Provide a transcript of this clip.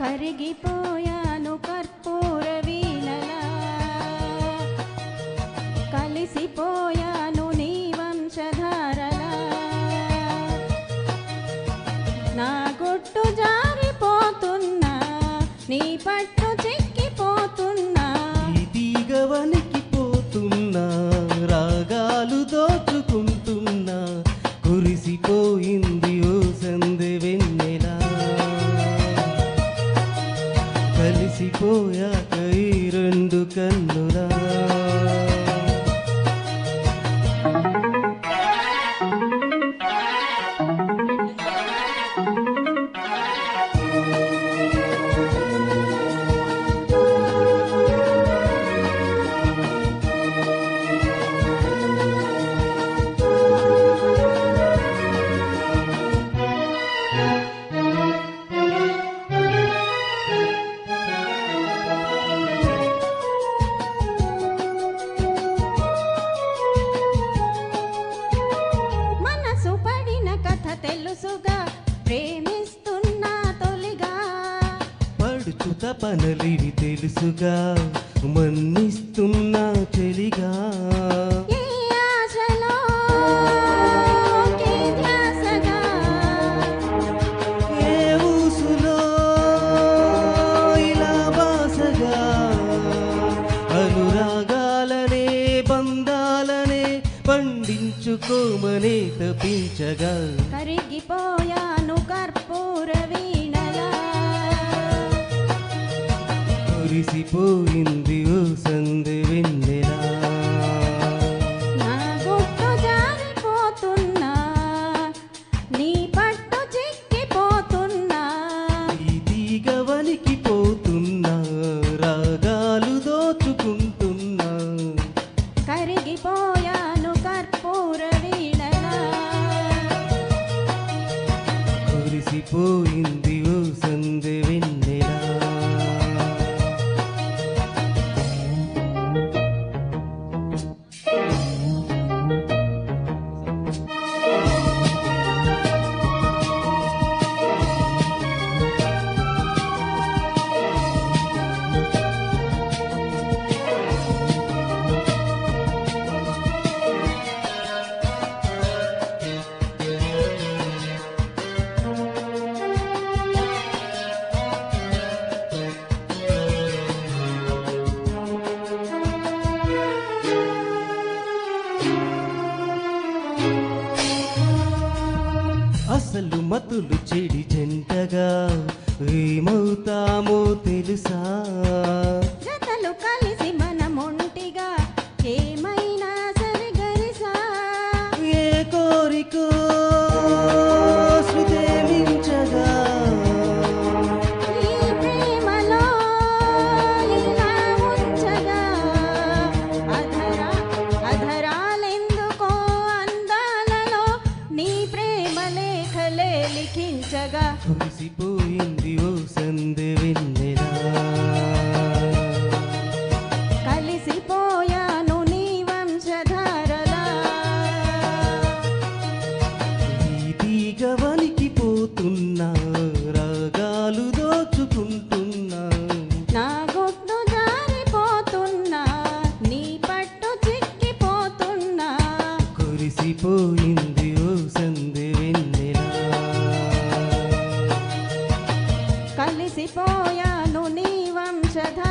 కరిగిపోయాను కర్పూర వీణలా, కలిసిపోయాను నీ వంశధారలా, నా గుట్టు జారిపోతున్నా, నీ పట్టు చిక్కిపోతున్నా, ఈ తీగ వణికిపోతున్నా, రాగాలు దోచుకుంటున్నా, కురిసిపోయింది ఓ సందె వెన్నెలా, కలిసిపోయాక ఈ రెండు కన్నులా. తెలుసుగా ప్రేమిస్తున్నా తొలిగా, పడుచు తపనలివి తెలుసుగా, మన్నిస్తున్నా చెలిగా, ఏ ఆశలో ధ్యాసగా, ఏ ఊసులో ఇలా బాసగా, అనురాగాలనే బంధాలనే పండించుకోమనే తపించగా, కరిగిపోయాను కర్పూర వీణలా, కురిసిపోయింది ఓ సందె వెన్నెలా, నా గుట్టు జారిపోతున్నా, నీ పట్టు చిక్కిపోతున్నా, ఈ తీగ వణికిపోతున్నా, రాగాలు దోచుకుంటున్నా, కరిగిపోయాను కర్పూర వీణలా, కురిసిపోయింది ఓ సందె వెన్నెలా. అసలు మతులు చెడి జంటగా ఏమవుతామో తెలుసా, జతలు కలిసి మనమొంటిగా ఏమైనా సరిగరిసా, ఏ కోరికో శృతే మించగా, ఈ ప్రేమలో ఇలా ఉంచగా, అధరాలెందుకో అందాలలో నీ ప్రేమ లేఖలే లిఖించగా, కురిసిపోయింది ఓ సందె వెన్నెలా, కలిసిపోయాను నీ వంశధారలా, ఈ తీగ వణికిపోతున్నా, రాగాలు దోచుకుంటున్నా, నా గుట్టు జారిపోతున్నా, నీ పట్టు చిక్కిపోతున్నా, కురిసిపోయింది ఓ సందె వెన్నెలా, కలిసిపోయాను నీ వంశధారలా.